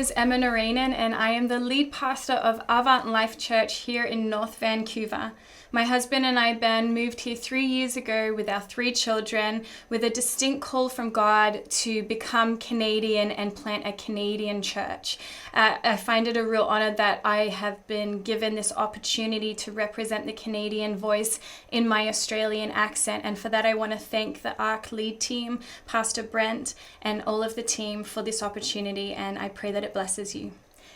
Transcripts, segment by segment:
is Emma Narayanan, and I am the lead pastor of Avant Life Church here in North Vancouver. My husband and I, Ben, moved here 3 years ago with our 3 children, with a distinct call from God to become Canadian and plant a Canadian church. I find it a real honor that I have been given this opportunity to represent the Canadian voice in my Australian accent, and for that I want to thank the ARC lead team, Pastor Brent, and all of the team for this opportunity, and I pray that it blesses you.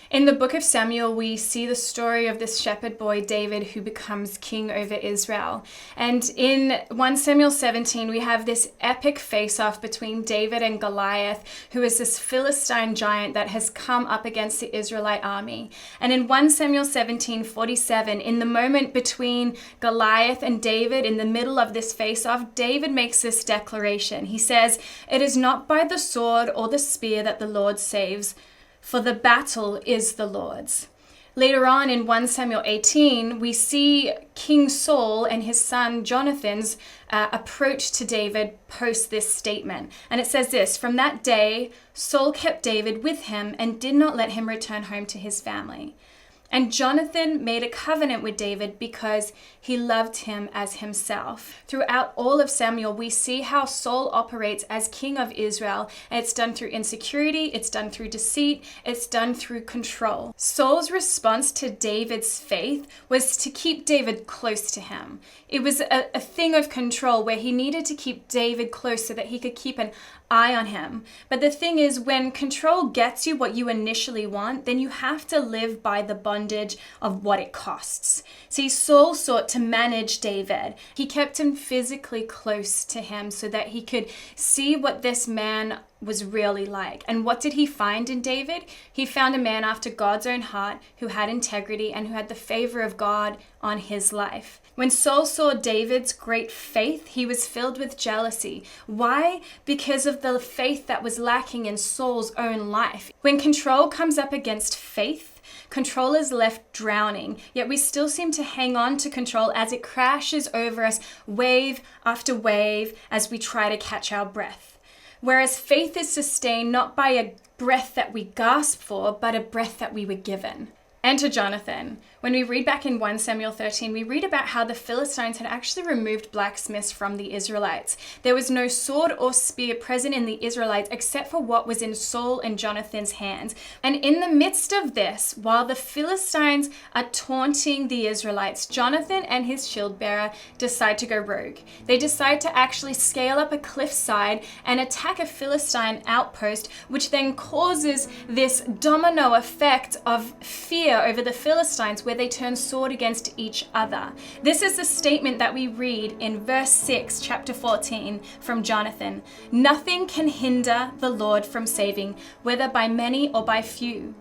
In the book of Samuel, we see the story of this shepherd boy, David, who becomes king over Israel. And in 1 Samuel 17, we have this epic face-off between David and Goliath, who is this Philistine giant that has come up against the Israelite army. And in 1 Samuel 17:47, in the moment between Goliath and David, in the middle of this face-off, David makes this declaration. He says, "It is not by the sword or the spear that the Lord saves, for the battle is the Lord's." Later on in 1 Samuel 18, we see King Saul and his son Jonathan's approach to David post this statement. And it says this: "From that day, Saul kept David with him and did not let him return home to his family. And Jonathan made a covenant with David because he loved him as himself." Throughout all of Samuel, we see how Saul operates as king of Israel. And it's done through insecurity, it's done through deceit, it's done through control. Saul's response to David's faith was to keep David close to him. It was a thing of control where he needed to keep David close so that he could keep an eye on him. But the thing is, when control gets you what you initially want, then you have to live by the bondage of what it costs. See, Saul sought to manage David. He kept him physically close to him so that he could see what this man was really like. And what did he find in David? He found a man after God's own heart who had integrity and who had the favor of God on his life. When Saul saw David's great faith, he was filled with jealousy. Why? Because of the faith that was lacking in Saul's own life. When control comes up against faith, control is left drowning, yet we still seem to hang on to control as it crashes over us wave after wave as we try to catch our breath. Whereas faith is sustained not by a breath that we gasp for, but a breath that we were given. Enter Jonathan. When we read back in 1 Samuel 13, we read about how the Philistines had actually removed blacksmiths from the Israelites. There was no sword or spear present in the Israelites except for what was in Saul and Jonathan's hands. And in the midst of this, while the Philistines are taunting the Israelites, Jonathan and his shield bearer decide to go rogue. They decide to actually scale up a cliffside and attack a Philistine outpost, which then causes this domino effect of fear over the Philistines, where they turn sword against each other. This is the statement that we read in verse 6, chapter 14, from Jonathan. "Nothing can hinder the Lord from saving, whether by many or by few."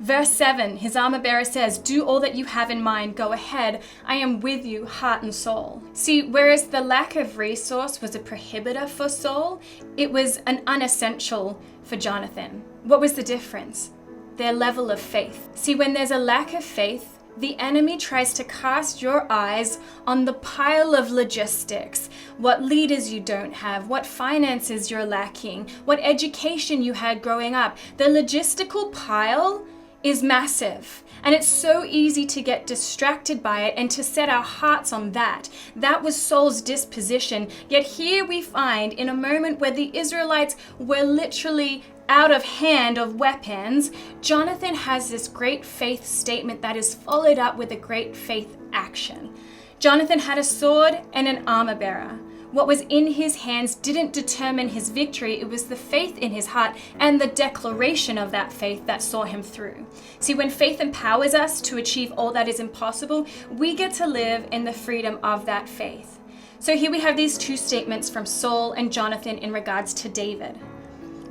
Verse 7, his armor bearer says, "Do all that you have in mind. Go ahead. I am with you, heart and soul." See, whereas the lack of resource was a prohibitor for Saul, it was an unessential for Jonathan. What was the difference? Their level of faith. See, when there's a lack of faith, the enemy tries to cast your eyes on the pile of logistics, what leaders you don't have, what finances you're lacking, what education you had growing up. The logistical pile is massive, and it's so easy to get distracted by it and to set our hearts on that. That was Saul's disposition. Yet here we find, in a moment where the Israelites were literally out of hand of weapons, Jonathan has this great faith statement that is followed up with a great faith action. Jonathan had a sword and an armor bearer. What was in his hands didn't determine his victory. It was the faith in his heart and the declaration of that faith that saw him through. See, when faith empowers us to achieve all that is impossible, we get to live in the freedom of that faith. So here we have these 2 statements from Saul and Jonathan in regards to David.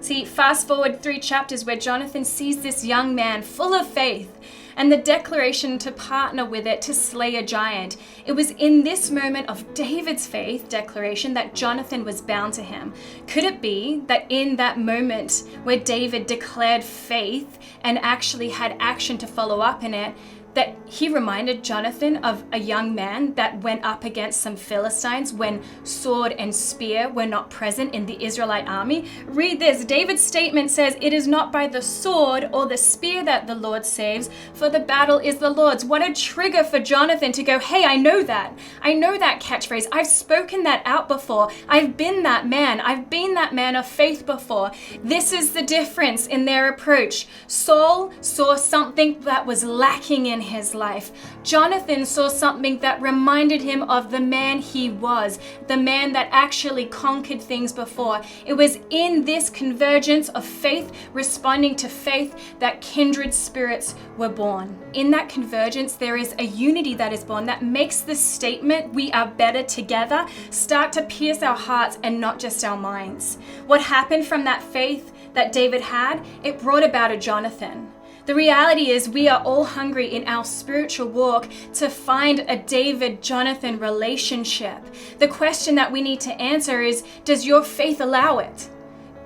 See, fast forward 3 chapters where Jonathan sees this young man full of faith and the declaration to partner with it to slay a giant. It was in this moment of David's faith declaration that Jonathan was bound to him. Could it be that in that moment where David declared faith and actually had action to follow up in it, that he reminded Jonathan of a young man that went up against some Philistines when sword and spear were not present in the Israelite army. Read this. David's statement says, "It is not by the sword or the spear that the Lord saves, for the battle is the Lord's." What a trigger for Jonathan to go, hey, I know that. I know that catchphrase. I've spoken that out before. I've been that man. I've been that man of faith before. This is the difference in their approach. Saul saw something that was lacking in his life. Jonathan saw something that reminded him of the man he was, the man that actually conquered things before. It was in this convergence of faith responding to faith that kindred spirits were born. In that convergence, there is a unity that is born that makes the statement, "We are better together," start to pierce our hearts and not just our minds. What happened from that faith that David had? It brought about a Jonathan. The reality is we are all hungry in our spiritual walk to find a David-Jonathan relationship. The question that we need to answer is, does your faith allow it?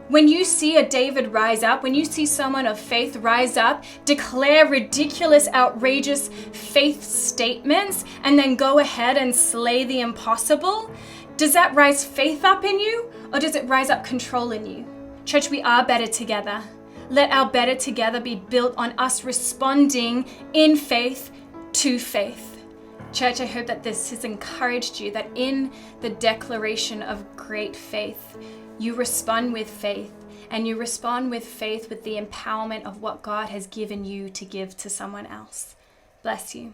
When you see a David rise up, when you see someone of faith rise up, declare ridiculous, outrageous faith statements, and then go ahead and slay the impossible, does that rise faith up in you, or does it rise up control in you? Church, we are better together. Let our better together be built on us responding in faith to faith. Church, I hope that this has encouraged you, that in the declaration of great faith, you respond with faith, and you respond with faith with the empowerment of what God has given you to give to someone else. Bless you.